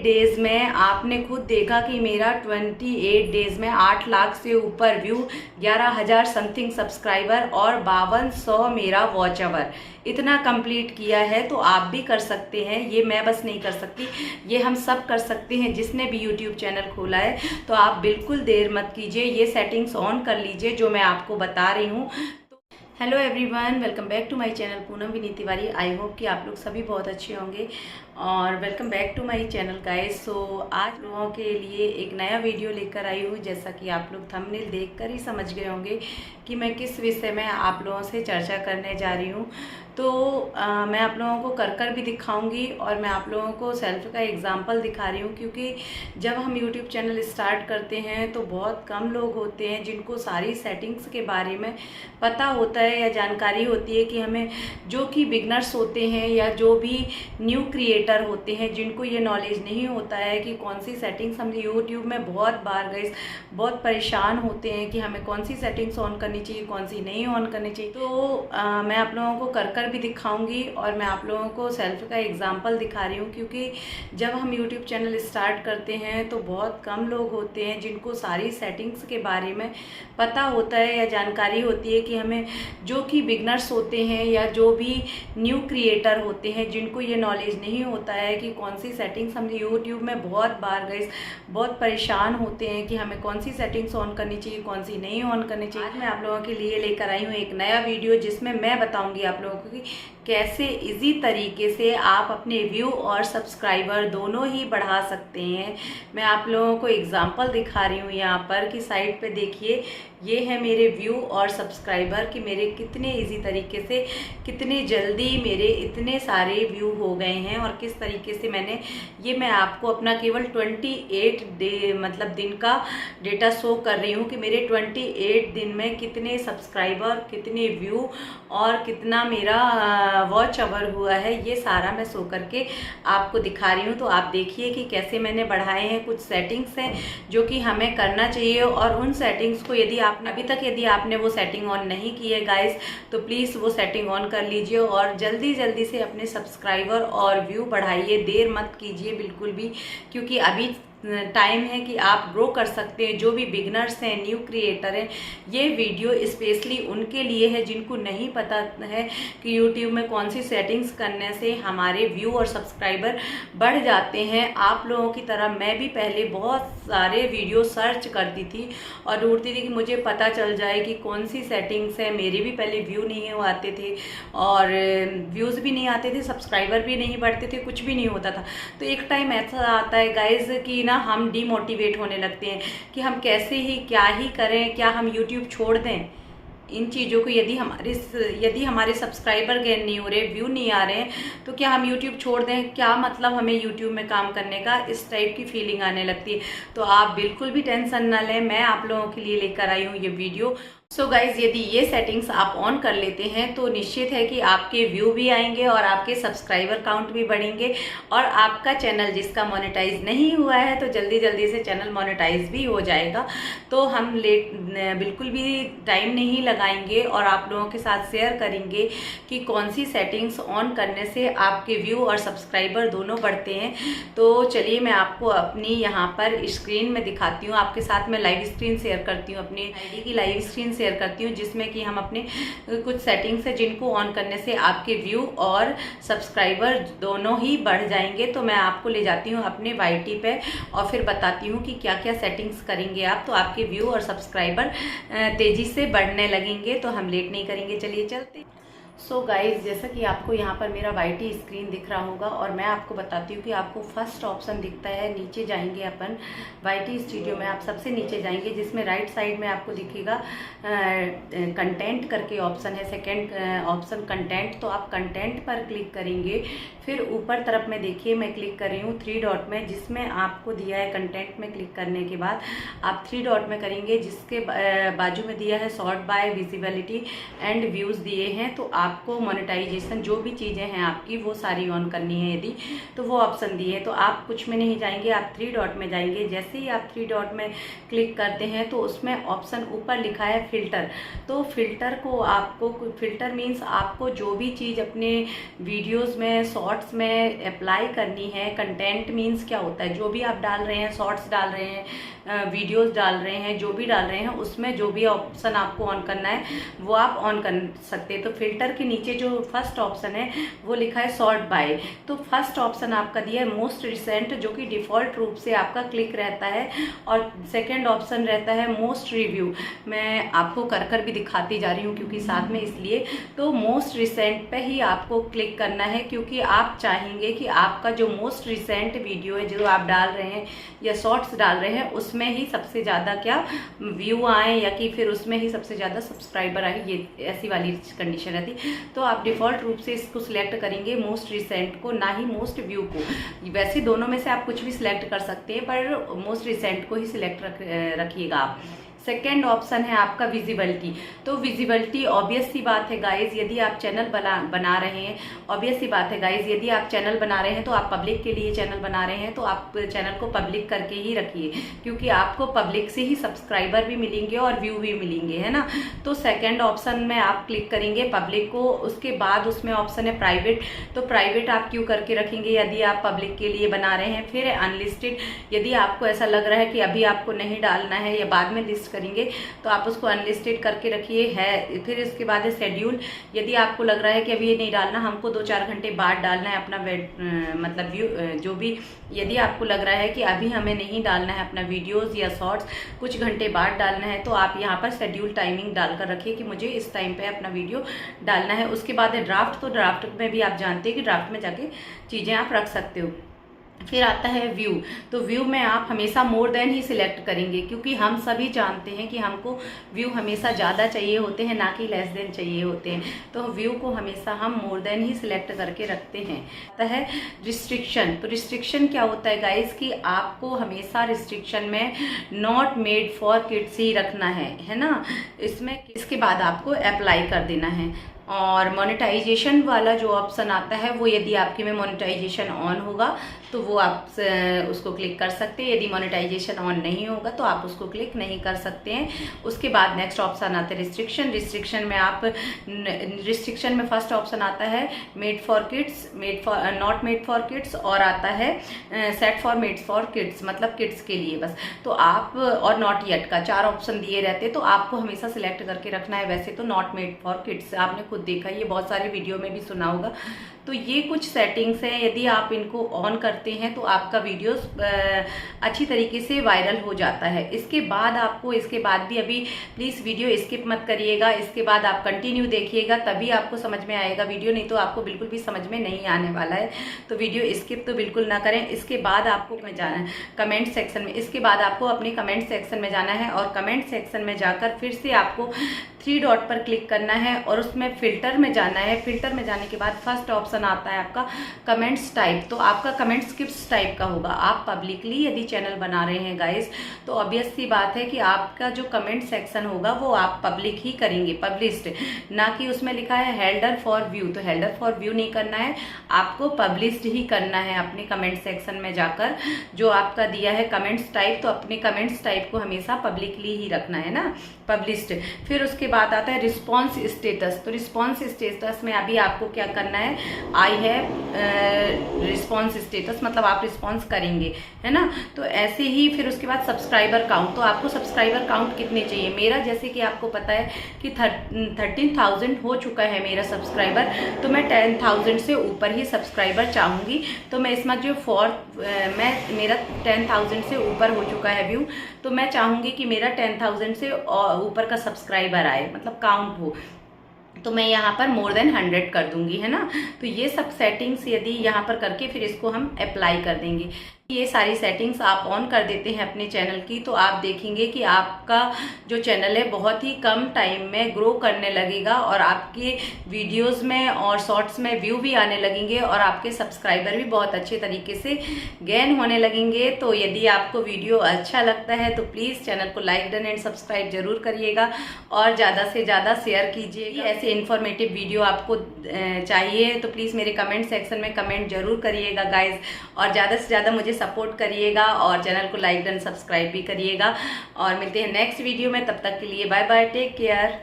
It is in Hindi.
डेज में आपने खुद देखा कि मेरा 28 डेज में 8 लाख से ऊपर व्यू, 11,000 समथिंग सब्सक्राइबर और 5200 मेरा वॉच आवर इतना कंप्लीट किया है। तो आप भी कर सकते हैं, ये मैं बस नहीं कर सकती, ये हम सब कर सकते हैं जिसने भी यूट्यूब चैनल खोला है। तो आप बिल्कुल देर मत कीजिए, ये सेटिंग्स ऑन कर लीजिए जो मैं आपको बता रही हूँ। Hello everyone, welcome back to my channel Poonam Vineet Tiwari. I hope कि आप लोग सभी बहुत अच्छे होंगे और welcome back to my channel guys. So आज लोगों के लिए एक नया वीडियो लेकर आई हूँ। जैसा कि आप लोग थंबनेल देखकर ही समझ गए होंगे कि मैं किस विषय में आप लोगों से चर्चा करने जा रही हूँ। तो मैं आप लोगों को कर भी दिखाऊंगी और मैं आप लोगों को सेल्फ का एग्जांपल दिखा रही हूँ, क्योंकि जब हम यूट्यूब चैनल स्टार्ट करते हैं तो बहुत कम लोग होते हैं जिनको सारी सेटिंग्स के बारे में पता होता है या जानकारी होती है कि हमें, जो कि बिगनर्स होते हैं या जो भी न्यू क्रिएटर होते हैं जिनको ये नॉलेज नहीं होता है कि कौन सी सेटिंग्स, हम यूट्यूब में बहुत बार गए बहुत परेशान होते हैं कि हमें कौन सी सेटिंग्स ऑन करनी चाहिए, कौन सी नहीं ऑन करनी चाहिए। तो मैं आप लोगों को कर भी दिखाऊंगी और मैं आप लोगों को सेल्फ का एग्जांपल दिखा रही हूँ, क्योंकि जब हम यूट्यूब चैनल स्टार्ट करते हैं तो बहुत कम लोग होते हैं जिनको सारी सेटिंग्स के बारे में पता होता है या जानकारी होती है कि हमें, जो कि बिगनर्स होते हैं या जो भी न्यू क्रिएटर होते हैं जिनको ये नॉलेज नहीं होता है कि कौन सी सेटिंग्स, हम यूट्यूब में बहुत बार गए बहुत परेशान होते हैं कि हमें कौन सी सेटिंग्स ऑन करनी चाहिए, कौन सी नहीं ऑन करनी चाहिए। आज मैं आप लोगों के लिए लेकर आई हूँ एक नया वीडियो जिसमें मैं बताऊंगी आप लोगों को कि कैसे इजी तरीके से आप अपने व्यू और सब्सक्राइबर दोनों ही बढ़ा सकते हैं। मैं आप लोगों को एग्जांपल दिखा रही हूँ यहाँ पर कि साइड पे देखिए, ये है मेरे व्यू और सब्सक्राइबर कि मेरे कितने इजी तरीके से, कितने जल्दी मेरे इतने सारे व्यू हो गए हैं और किस तरीके से मैंने, ये मैं आपको अपना केवल 28 मतलब दिन का डेटा शो कर रही हूँ कि मेरे 28 दिन में कितने सब्सक्राइबर, कितने व्यू और कितना मेरा वॉच आवर हुआ है। ये सारा मैं शो करके आपको दिखा रही हूँ। तो आप देखिए कि कैसे मैंने बढ़ाए हैं। कुछ सेटिंग्स हैं जो कि हमें करना चाहिए और उन सेटिंग्स को यदि आपने अभी तक वो सेटिंग ऑन नहीं की है गाइस, तो प्लीज़ वो सेटिंग ऑन कर लीजिए और जल्दी जल्दी से अपने सब्सक्राइबर और व्यू बढ़ाइए। देर मत कीजिए बिल्कुल भी, क्योंकि अभी टाइम है कि आप ग्रो कर सकते हैं। जो भी बिगनर्स हैं, न्यू क्रिएटर हैं, ये वीडियो स्पेशली उनके लिए है जिनको नहीं पता है कि यूट्यूब में कौन सी सेटिंग्स करने से हमारे व्यू और सब्सक्राइबर बढ़ जाते हैं। आप लोगों की तरह मैं भी पहले बहुत सारे वीडियो सर्च करती थी और ढूंढती थी कि मुझे पता चल जाए कि कौन सी सेटिंग्स है। मेरे भी पहले व्यू नहीं आते थे और व्यूज़ भी नहीं आते थे, सब्सक्राइबर भी नहीं बढ़ते थे, कुछ भी नहीं होता था। तो एक टाइम ऐसा आता है गाइज कि ना हम डीमोटिवेट होने लगते हैं कि हम कैसे ही क्या ही करें, क्या हम यूट्यूब छोड़ दें इन चीज़ों को। यदि हमारे सब्सक्राइबर गेन नहीं हो रहे, व्यू नहीं आ रहे हैं, तो क्या हम यूट्यूब छोड़ दें? क्या मतलब हमें यूट्यूब में काम करने का? इस टाइप की फीलिंग आने लगती है। तो आप बिल्कुल भी टेंशन ना लें, मैं आप लोगों के लिए लेकर आई हूँ ये वीडियो। सो गाइज, यदि ये सेटिंग्स आप ऑन कर लेते हैं तो निश्चित है कि आपके व्यू भी आएंगे और आपके सब्सक्राइबर काउंट भी बढ़ेंगे और आपका चैनल जिसका मोनेटाइज नहीं हुआ है तो जल्दी जल्दी से चैनल मोनेटाइज भी हो जाएगा। तो हम बिल्कुल भी टाइम नहीं लगाएंगे और आप लोगों के साथ शेयर करेंगे कि कौन सी सेटिंग्स ऑन करने से आपके व्यू और सब्सक्राइबर दोनों बढ़ते हैं। तो चलिए मैं आपको अपनी यहाँ पर स्क्रीन में दिखाती हूँ, आपके साथ मैं लाइव स्क्रीन शेयर करती हूँ, अपनी आईडी की लाइव स्क्रीन शेयर करती हूँ जिसमें कि हम अपने कुछ सेटिंग्स है जिनको ऑन करने से आपके व्यू और सब्सक्राइबर दोनों ही बढ़ जाएंगे। तो मैं आपको ले जाती हूँ अपने YT पे और फिर बताती हूँ कि क्या क्या सेटिंग्स करेंगे आप तो आपके व्यू और सब्सक्राइबर तेज़ी से बढ़ने लगेंगे। तो हम लेट नहीं करेंगे, चलिए चलते। सो गाइज, जैसा कि आपको यहाँ पर मेरा YT स्क्रीन दिख रहा होगा और मैं आपको बताती हूँ कि आपको फर्स्ट ऑप्शन दिखता है, नीचे जाएंगे अपन YT स्टूडियो में, आप सबसे नीचे जाएंगे जिसमें राइट साइड में आपको दिखेगा कंटेंट करके ऑप्शन है, सेकंड ऑप्शन कंटेंट। तो आप कंटेंट पर क्लिक करेंगे, फिर ऊपर तरफ में देखिए मैं क्लिक कर रही हूँ 3 डॉट में, जिसमें आपको दिया है कंटेंट में क्लिक करने के बाद आप 3 डॉट में करेंगे, जिसके बाजू में दिया है sort by visibility and views दिए हैं। तो आपको मोनेटाइजेशन जो भी चीज़ें हैं आपकी वो सारी ऑन करनी है यदि, तो वो ऑप्शन दिए है। तो आप कुछ में नहीं जाएंगे, आप 3 डॉट में जाएंगे। जैसे ही आप 3 डॉट में क्लिक करते हैं तो उसमें ऑप्शन ऊपर लिखा है फिल्टर। तो फिल्टर को आपको, फिल्टर मीन्स आपको जो भी चीज़ अपने वीडियोस में, शॉर्ट्स में अप्लाई करनी है। कंटेंट मीन्स क्या होता है, जो भी आप डाल रहे हैं, शॉर्ट्स डाल रहे हैं, वीडियोस डाल रहे हैं, जो भी डाल रहे हैं, उसमें जो भी ऑप्शन आपको ऑन करना है वो आप ऑन कर सकते हैं। तो फिल्टर के नीचे जो फर्स्ट ऑप्शन है वो लिखा है सॉर्ट बाय। तो फर्स्ट ऑप्शन आपका दिया है मोस्ट रिसेंट, जो कि डिफ़ॉल्ट रूप से आपका क्लिक रहता है, और सेकेंड ऑप्शन रहता है मोस्ट रिव्यू। मैं आपको कर भी दिखाती जा रही हूँ क्योंकि साथ में, इसलिए तो मोस्ट रिसेंट पे ही आपको क्लिक करना है, क्योंकि आप चाहेंगे कि आपका जो मोस्ट रिसेंट वीडियो है जो आप डाल रहे हैं या शॉर्ट्स डाल रहे हैं उसमें ही सबसे ज़्यादा क्या व्यू आए, या कि फिर उसमें ही सबसे ज़्यादा सब्सक्राइबर आए, ये ऐसी वाली कंडीशन रहती। तो आप डिफ़ॉल्ट रूप से इसको सिलेक्ट करेंगे मोस्ट रिसेंट को, ना ही मोस्ट व्यू को। वैसे दोनों में से आप कुछ भी सिलेक्ट कर सकते हैं, पर मोस्ट रिसेंट को ही सिलेक्ट रखिएगा आप। सेकेंड ऑप्शन है आपका विजिबिलिटी। तो विजिबिलिटी ऑब्वियस सी बात है गाइज, यदि आप चैनल बना रहे हैं, ऑब्वियस सी बात है गाइज, यदि आप चैनल बना रहे हैं तो आप पब्लिक के लिए चैनल बना रहे हैं तो आप चैनल को पब्लिक करके ही रखिए, क्योंकि आपको पब्लिक से ही सब्सक्राइबर भी मिलेंगे और व्यू भी मिलेंगे, है ना। तो सेकेंड ऑप्शन में आप क्लिक करेंगे पब्लिक को। उसके बाद उसमें ऑप्शन है प्राइवेट। तो प्राइवेट आप क्यों करके रखेंगे यदि आप पब्लिक के लिए बना रहे हैं। फिर अनलिस्टेड, यदि आपको ऐसा लग रहा है कि अभी आपको नहीं डालना है या बाद में लिस्ट करेंगे तो आप उसको अनलिस्टेड करके रखिए है। फिर इसके बाद है शेड्यूल। यदि आपको लग रहा है कि अभी ये नहीं डालना, हमको 2-4 घंटे बाद डालना है अपना मतलब व्यू, जो भी, यदि आपको लग रहा है कि अभी हमें नहीं डालना है अपना वीडियोस या शॉर्ट्स, कुछ घंटे बाद डालना है, तो आप यहाँ पर शेड्यूल टाइमिंग डालकर रखिए कि मुझे इस टाइम पे अपना वीडियो डालना है। उसके बाद है ड्राफ्ट। तो ड्राफ्ट में भी आप जानते हैं कि ड्राफ्ट में जाके चीज़ें आप रख सकते हो। फिर आता है व्यू। तो व्यू में आप हमेशा मोर देन ही सिलेक्ट करेंगे, क्योंकि हम सभी जानते हैं कि हमको व्यू हमेशा ज़्यादा चाहिए होते हैं, ना कि लेस देन चाहिए होते हैं। तो व्यू को हमेशा हम मोर देन ही सिलेक्ट करके रखते हैं। आता है रिस्ट्रिक्शन। तो रिस्ट्रिक्शन क्या होता है गाइस, कि आपको हमेशा रिस्ट्रिक्शन में नॉट मेड फॉर किड्स ही रखना है ना। इसमें इसके बाद आपको अप्लाई कर देना है। और मोनेटाइजेशन वाला जो ऑप्शन आता है वो, यदि आपके में मोनेटाइजेशन ऑन होगा तो वो आप उसको क्लिक कर सकते हैं। यदि मोनेटाइजेशन ऑन नहीं होगा तो आप उसको क्लिक नहीं कर सकते हैं। उसके बाद नेक्स्ट ऑप्शन आता है रिस्ट्रिक्शन। रिस्ट्रिक्शन में आप, रिस्ट्रिक्शन में फर्स्ट ऑप्शन आता है made for kids, made for, not made for kids, और आता है set for made for kids, मतलब किड्स के लिए बस। तो आप, और नॉट येट का 4 ऑप्शन दिए रहते, तो आपको हमेशा सिलेक्ट करके रखना है। वैसे तो नॉट मेड फॉर किड्स आपने खुद देखा, ये बहुत सारे वीडियो में भी सुना होगा। तो ये कुछ सेटिंग्स हैं, यदि आप इनको ऑन करते हैं तो आपका वीडियोस अच्छी तरीके से वायरल हो जाता है। इसके बाद आपको, इसके बाद भी, अभी प्लीज़ वीडियो स्किप मत करिएगा, इसके बाद आप कंटिन्यू देखिएगा, तभी आपको समझ में आएगा वीडियो, नहीं तो आपको बिल्कुल भी समझ में नहीं आने वाला है। तो वीडियो स्किप तो बिल्कुल ना करें। इसके बाद आपको जाना है कमेंट सेक्शन में। इसके बाद आपको अपने कमेंट सेक्शन में जाना है, और कमेंट सेक्शन में जाकर फिर से आपको 3 डॉट पर क्लिक करना है और उसमें फिल्टर में जाना है। फिल्टर में जाने के बाद फर्स्ट ऑप्शन आता है आपका कमेंट्स टाइप। तो आपका कमेंट्स किस टाइप का होगा, आप पब्लिकली यदि चैनल बना रहे हैं गाइस, तो ऑब्वियस सी बात है कि आपका जो कमेंट सेक्शन होगा वो आप पब्लिक ही करेंगे, पब्लिश्ड, ना कि उसमें लिखा है हेल्डर फॉर व्यू। तो हेल्डर फॉर व्यू नहीं करना है, आपको पब्लिश्ड ही करना है अपने कमेंट सेक्शन में जाकर। जो आपका दिया है कमेंट्स टाइप, तो अपने कमेंट्स टाइप को हमेशा पब्लिकली ही रखना है ना, पब्लिश्ड। फिर उसके बाद आता है रिस्पॉन्स स्टेटस। तो रिस्पॉन्स स्टेटस में अभी आपको क्या करना है, आई है रिस्पॉन्स स्टेटस, मतलब आप रिस्पॉन्स करेंगे, है ना। तो ऐसे ही फिर उसके बाद सब्सक्राइबर काउंट। तो आपको सब्सक्राइबर काउंट कितने चाहिए, मेरा जैसे कि आपको पता है कि 13,000 हो चुका है मेरा सब्सक्राइबर, तो मैं 10,000 से ऊपर ही सब्सक्राइबर चाहूँगी। तो मैं इसमें जो मेरा 10,000 से ऊपर हो चुका है व्यू, तो मैं चाहूँगी कि मेरा 10,000 से ऊपर का सब्सक्राइबर आए, मतलब काउंट हो। तो मैं यहाँ पर मोर देन 100 कर दूंगी, है ना। तो ये सब सेटिंग्स यदि यहाँ पर करके फिर इसको हम अप्लाई कर देंगे। ये सारी सेटिंग्स आप ऑन कर देते हैं अपने चैनल की, तो आप देखेंगे कि आपका जो चैनल है बहुत ही कम टाइम में ग्रो करने लगेगा और आपके वीडियोस में और शॉर्ट्स में व्यू भी आने लगेंगे और आपके सब्सक्राइबर भी बहुत अच्छे तरीके से गेन होने लगेंगे। तो यदि आपको वीडियो अच्छा लगता है तो प्लीज़ चैनल को लाइक डन एंड सब्सक्राइब जरूर करिएगा और ज़्यादा से ज़्यादा शेयर कीजिएगा। ऐसे इन्फॉर्मेटिव वीडियो आपको चाहिए तो प्लीज़ मेरे कमेंट सेक्शन में कमेंट जरूर करिएगा गाइज, और ज़्यादा से ज़्यादा मुझे सपोर्ट करिएगा और चैनल को लाइक एंड सब्सक्राइब भी करिएगा। और मिलते हैं नेक्स्ट वीडियो में, तब तक के लिए बाय बाय, टेक केयर।